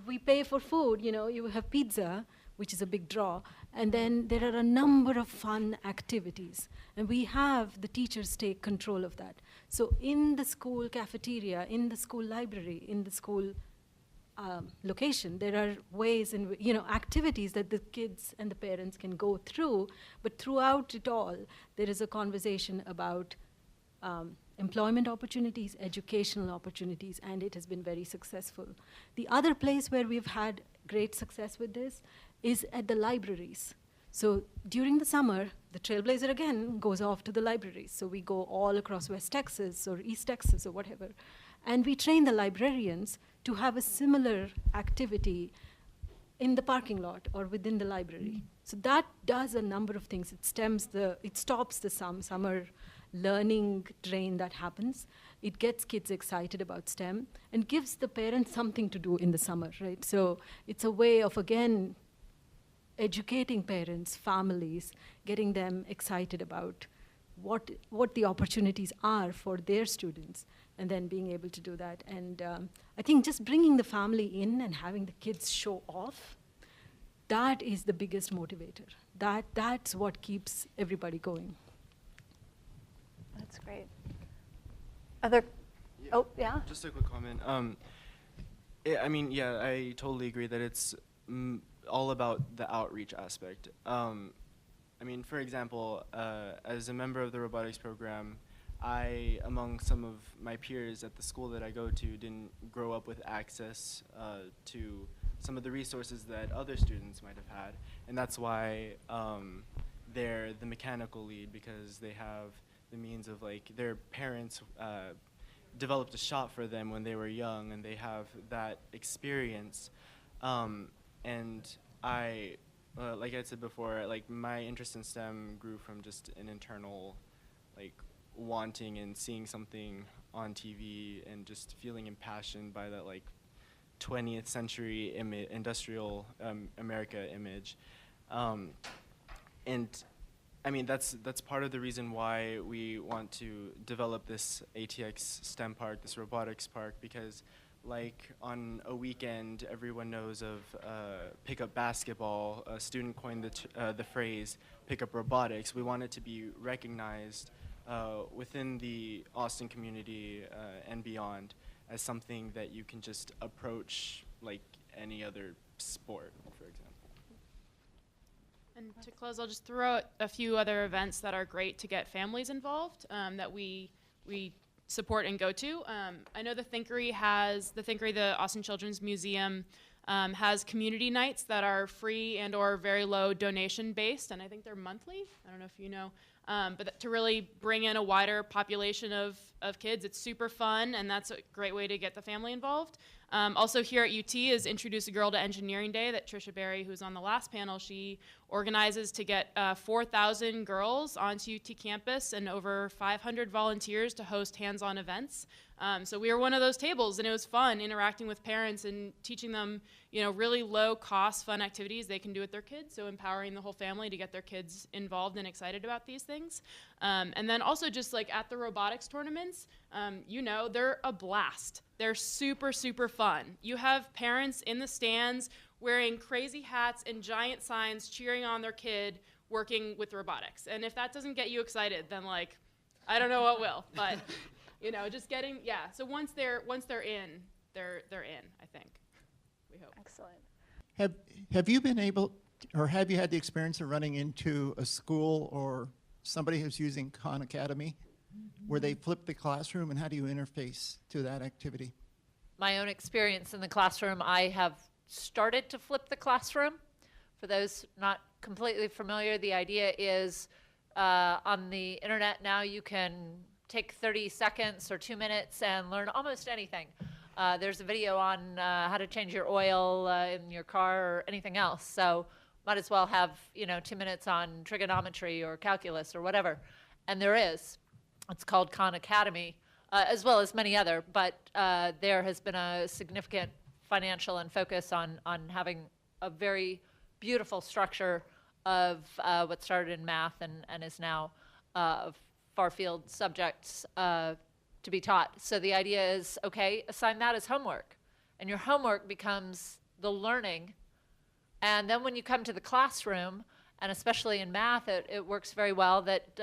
We pay for food, you know, you have pizza, which is a big draw. And then there are a number of fun activities. And we have the teachers take control of that. So in the school cafeteria, in the school library, in the school location. There are ways in, activities that the kids and the parents can go through, but throughout it all, there is a conversation about employment opportunities, educational opportunities, and it has been very successful. The other place where we've had great success with this is at the libraries. So during the summer, the Trailblazer again goes off to the libraries. So we go all across West Texas or East Texas or whatever, and we train the librarians to have a similar activity in the parking lot or within the library. So that does a number of things. It stops the summer learning drain that happens. It gets kids excited about STEM and gives the parents something to do in the summer, right? So it's a way of, again, educating parents, families, getting them excited about what the opportunities are for their students, and then being able to do that. And I think just bringing the family in and having the kids show off, that is the biggest motivator. That's what keeps everybody going. That's great. Oh, yeah? Just a quick comment. I totally agree that it's all about the outreach aspect. For example, as a member of the robotics program, I, among some of my peers at the school that I go to, didn't grow up with access to some of the resources that other students might have had. And that's why they're the mechanical lead, because they have the means of, their parents developed a shop for them when they were young, and they have that experience. And I, like I said before, my interest in STEM grew from just an internal, wanting and seeing something on TV and just feeling impassioned by that, 20th century industrial America image. That's part of the reason why we want to develop this ATX STEM park, this robotics park, because on a weekend, everyone knows of pickup basketball. A student coined the phrase pickup robotics. We want it to be recognized within the Austin community and beyond as something that you can just approach like any other sport, for example. And to close, I'll just throw out a few other events that are great to get families involved that we support and go to. I know the Thinkery, the Austin Children's Museum, has community nights that are free and or very low donation based, and I think they're monthly. I don't know if you know. But to really bring in a wider population of kids, it's super fun, and that's a great way to get the family involved. Also here at UT is Introduce a Girl to Engineering Day that Trisha Berry, who's on the last panel, she organizes to get 4,000 girls onto UT campus and over 500 volunteers to host hands-on events. So we were one of those tables, and it was fun interacting with parents and teaching them, really low-cost, fun activities they can do with their kids, so empowering the whole family to get their kids involved and excited about these things. And then also just like at the robotics tournaments, they're a blast. They're super, super fun. You have parents in the stands wearing crazy hats and giant signs cheering on their kid working with robotics. And if that doesn't get you excited, then I don't know what will. But just getting, so once they're in, they're in, I think. We hope. Excellent. Have you been able, or have you had the experience of running into a school or somebody who's using Khan Academy where they flip the classroom, and how do you interface to that activity? My own experience in the classroom, I have started to flip the classroom. For those not completely familiar, the idea is on the internet now you can take 30 seconds or 2 minutes and learn almost anything. There's a video on how to change your oil in your car or anything else. So might as well have 2 minutes on trigonometry or calculus or whatever. And there is. It's called Khan Academy, as well as many other. But there has been a significant financial and focus on having a very beautiful structure of what started in math and is now far-field subjects to be taught. So the idea is, okay, assign that as homework. And your homework becomes the learning. And then when you come to the classroom, and especially in math, it works very well that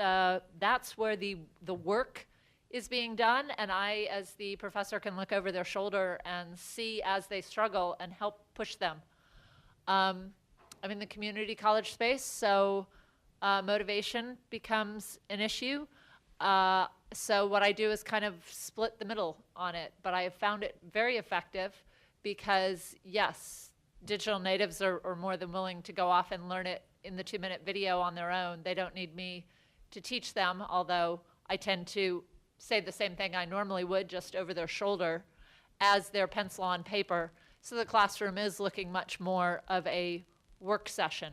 that's where the work is being done, and I, as the professor, can look over their shoulder and see as they struggle and help push them. I'm in the community college space, so motivation becomes an issue. So what I do is kind of split the middle on it, but I have found it very effective because, yes, digital natives are more than willing to go off and learn it in the 2-minute video on their own. They don't need me to teach them, although I tend to say the same thing I normally would just over their shoulder as their pencil on paper. So the classroom is looking much more of a work session.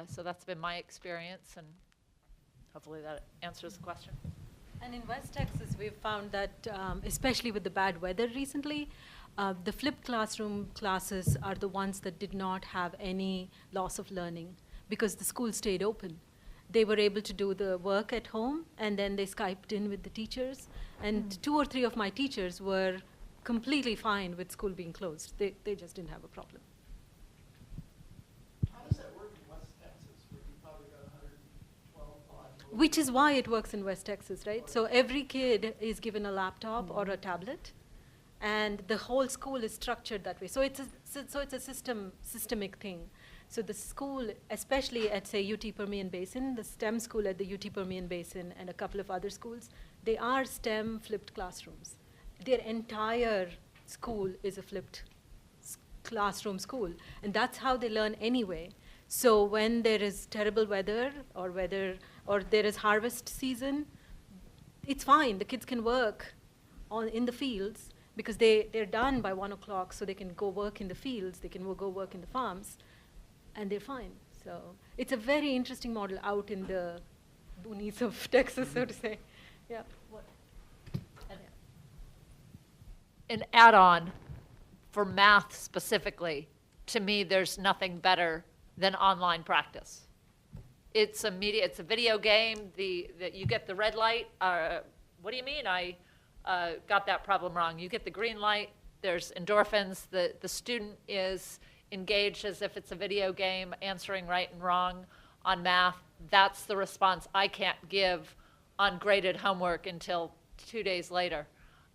So that's been my experience, and hopefully that answers the question. And in West Texas, we've found that, especially with the bad weather recently, the flipped classroom classes are the ones that did not have any loss of learning because the school stayed open. They were able to do the work at home, and then they Skyped in with the teachers. And 2 or 3 of my teachers were completely fine with school being closed. They just didn't have a problem. How does that work in West Texas, where you probably got 112 odd? Which is why it works in West Texas, right? So every kid is given a laptop or a tablet, and the whole school is structured that way. So it's a systemic thing. So the school, especially at, say, UT Permian Basin, the STEM school at the UT Permian Basin and a couple of other schools, they are STEM flipped classrooms. Their entire school is a flipped classroom school, and that's how they learn anyway. So when there is terrible weather or there is harvest season, it's fine. The kids can work in the fields because they're done by 1 o'clock, so they can go work in the fields, they can go work in the farms, and they're fine. So it's a very interesting model out in the boonies of Texas, so to say. Yeah. What? An add-on for math specifically, to me, there's nothing better than online practice. It's immediate. It's a video game. That you get the red light. What do you mean? I got that problem wrong. You get the green light. There's endorphins. The student is engaged as if it's a video game, answering right and wrong on math. That's the response I can't give on graded homework until 2 days later,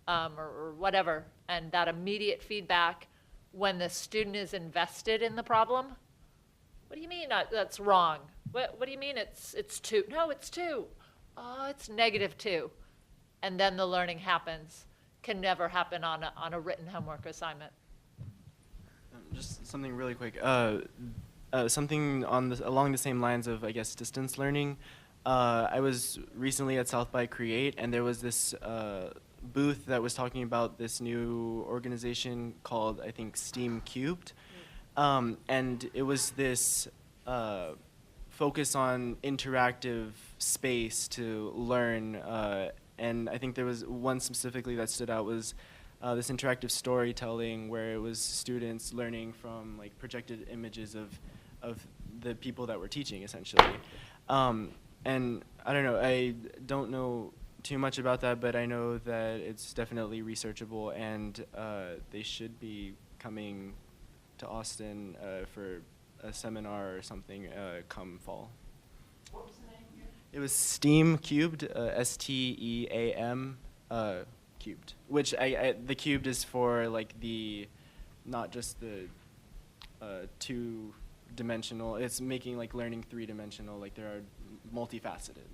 or whatever. And that immediate feedback when the student is invested in the problem. What do you mean that's wrong? What do you mean it's 2? No, it's 2. Oh, it's -2. And then the learning happens. Can never happen on a written homework assignment. Just something really quick. Something along the same lines of, I guess, distance learning. I was recently at South by Create, and there was this booth that was talking about this new organization called, I think, STEAM Cubed. And it was this focus on interactive space to learn. And I think there was one specifically that stood out was this interactive storytelling where it was students learning from like projected images of the people that were teaching, essentially. And I don't know, I don't know too much about that, but I know that it's definitely researchable, and they should be coming to Austin for a seminar or something come fall. What was the name again? It was STEAM Cubed, STEAM Cubed, which the cubed is for like not just the 2-dimensional. It's making like learning 3-dimensional. Like there are multifaceted.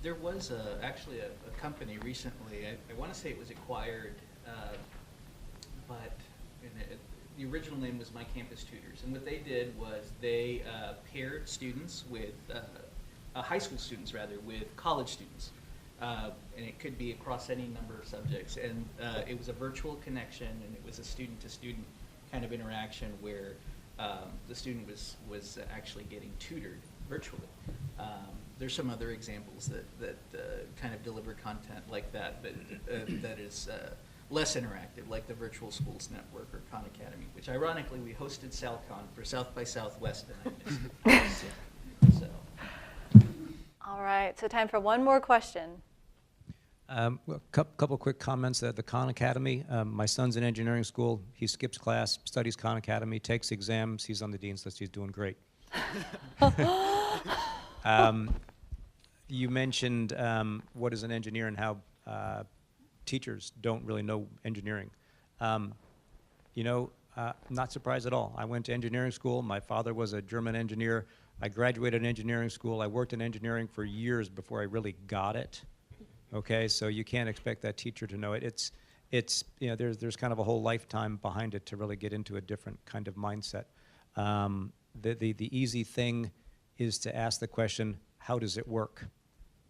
There was actually a company recently, I want to say it was acquired, but the original name was My Campus Tutors. And what they did was they paired students with, high school students rather, with college students. And it could be across any number of subjects. And it was a virtual connection, and it was a student-to-student kind of interaction where the student was actually getting tutored virtually. There's some other examples that kind of deliver content like that, but that is less interactive, like the Virtual Schools Network or Khan Academy, which ironically we hosted SalCon for South by Southwest, and I missed it. So. All right, so time for one more question. Well, couple quick comments. The Khan Academy, my son's in engineering school. He skips class, studies Khan Academy, takes exams. He's on the dean's list. He's doing great. You mentioned what is an engineer and how teachers don't really know engineering. Not surprised at all. I went to engineering school. My father was a German engineer. I graduated in engineering school. I worked in engineering for years before I really got it. Okay, so you can't expect that teacher to know it. It's there's kind of a whole lifetime behind it to really get into a different kind of mindset. The easy thing is to ask the question, how does it work?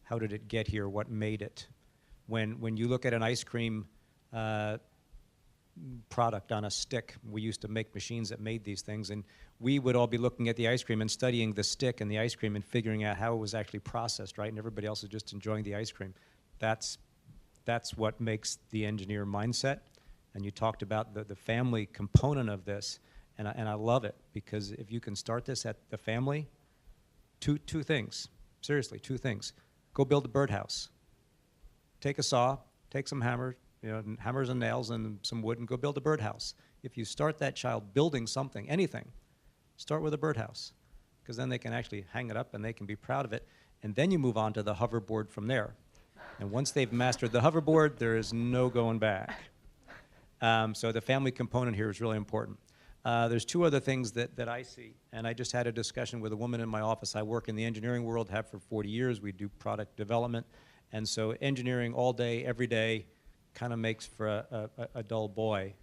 How did it get here? What made it? When you look at an ice cream product on a stick, we used to make machines that made these things, and we would all be looking at the ice cream and studying the stick and the ice cream and figuring out how it was actually processed, right? And everybody else is just enjoying the ice cream. That's what makes the engineer mindset. And you talked about the family component of this, and I love it, because if you can start this at the family, two things, seriously, two things. Go build a birdhouse. Take a saw, take some hammers and nails and some wood, and go build a birdhouse. If you start that child building something, anything, start with a birdhouse, because then they can actually hang it up and they can be proud of it. And then you move on to the hoverboard from there. And once they've mastered the hoverboard, there is no going back. So the family component here is really important. There's two other things that I see, and I just had a discussion with a woman in my office. I work in the engineering world, have for 40 years. We do product development. And so engineering all day, every day, kind of makes for a dull boy.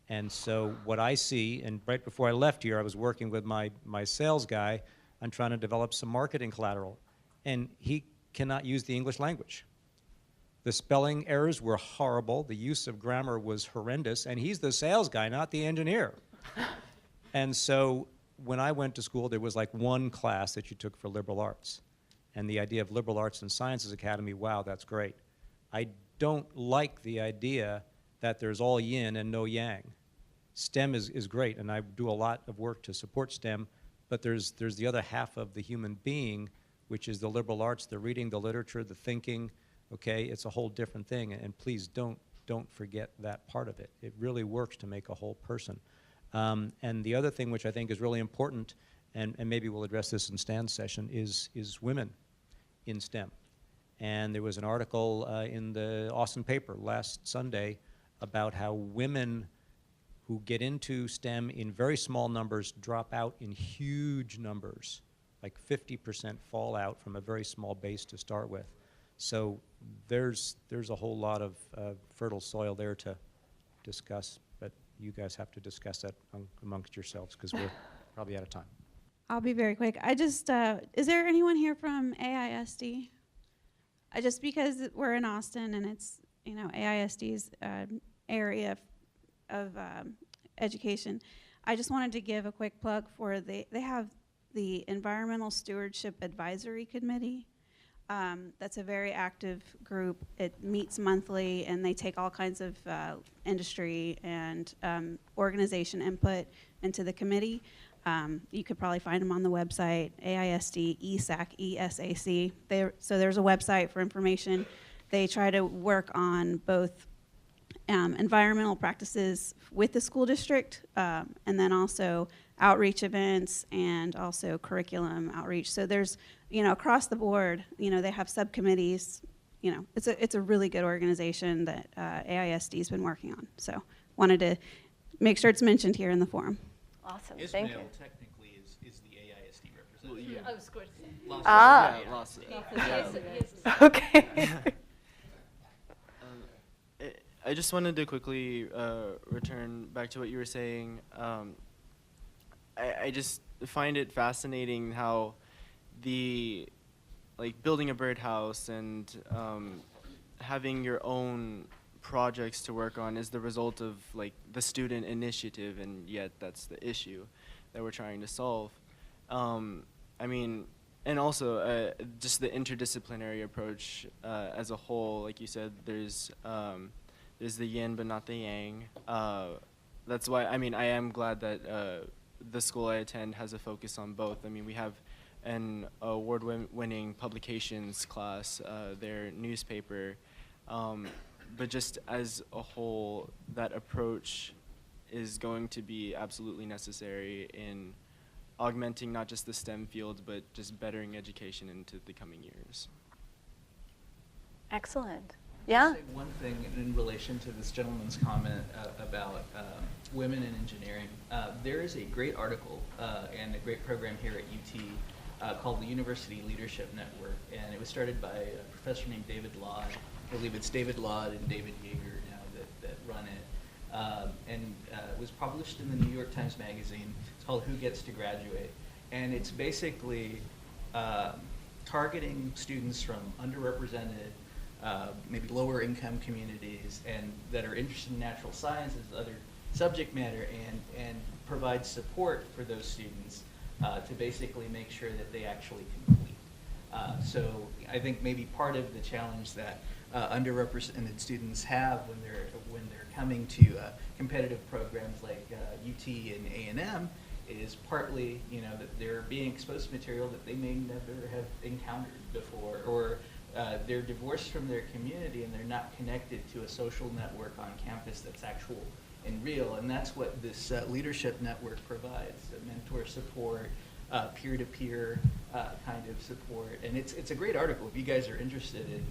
And so what I see, and right before I left here, I was working with my sales guy on trying to develop some marketing collateral. And he cannot use the English language. The spelling errors were horrible. The use of grammar was horrendous. And he's the sales guy, not the engineer. And so when I went to school, there was like one class that you took for liberal arts. And the idea of liberal arts and sciences academy, wow, that's great. I don't like the idea that there's all yin and no yang. STEM is great, and I do a lot of work to support STEM, but there's the other half of the human being, which is the liberal arts, the reading, the literature, the thinking. Okay, it's a whole different thing, and please don't forget that part of it. It really works to make a whole person. And the other thing which I think is really important, and maybe we'll address this in Stan's session, is women in STEM. And there was an article in the Austin paper last Sunday about how women who get into STEM in very small numbers drop out in huge numbers, like 50% fall out from a very small base to start with. So there's a whole lot of fertile soil there to discuss, but you guys have to discuss that amongst yourselves, because we're probably out of time. I'll be very quick. I just, is there anyone here from AISD? Just because we're in Austin and it's, AISD's area of education, I just wanted to give a quick plug for they have the Environmental Stewardship Advisory Committee. That's a very active group. It meets monthly, and they take all kinds of industry and organization input into the committee. You could probably find them on the website, AISD, ESAC, ESAC. So there's a website for information. They try to work on both environmental practices with the school district, and then also outreach events and also curriculum outreach. So there's, across the board, they have subcommittees. It's a really good organization that AISD's been working on. So wanted to make sure it's mentioned here in the forum. Awesome, Ismail thank you. technically is the AISD representative. Yeah. I was going to say. Yeah, lost it. Ah, okay. I just wanted to quickly return back to what you were saying. I just find it fascinating how building a birdhouse and having your own projects to work on is the result of the student initiative, and yet that's the issue that we're trying to solve. And also just the interdisciplinary approach as a whole. Like you said, there's the yin but not the yang. That's why I am glad that the school I attend has a focus on both. We have an award-winning publications class, their newspaper. But just as a whole, that approach is going to be absolutely necessary in augmenting not just the STEM field, but just bettering education into the coming years. Excellent. Yeah? I'll say one thing in relation to this gentleman's comment about women in engineering. There is a great article and a great program here at UT called the University Leadership Network, and it was started by a professor named David Laud. I believe it's David Laud and David Yeager now that run it. And it was published in the New York Times Magazine. It's called Who Gets to Graduate? And it's basically targeting students from underrepresented, maybe lower income communities, and that are interested in natural sciences, other subject matter, and provide support for those students to basically make sure that they actually complete. So I think maybe part of the challenge that underrepresented students have when they're coming to competitive programs like UT and A&M is partly, that they're being exposed to material that they may never have encountered before, or they're divorced from their community and they're not connected to a social network on campus that's actual and real. And that's what this leadership network provides: mentor support, peer-to-peer kind of support. And it's a great article if you guys are interested in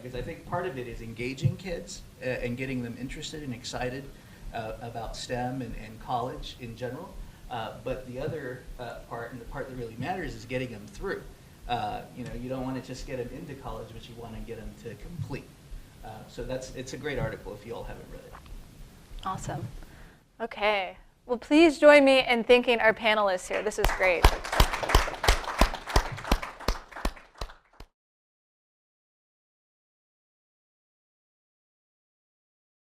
because I think part of it is engaging kids and getting them interested and excited about STEM and college in general. But the other part, and the part that really matters, is getting them through. You don't want to just get them into college, but you want to get them to complete. So it's a great article if you all haven't read it. Awesome. Okay. Well, please join me in thanking our panelists here. This is great.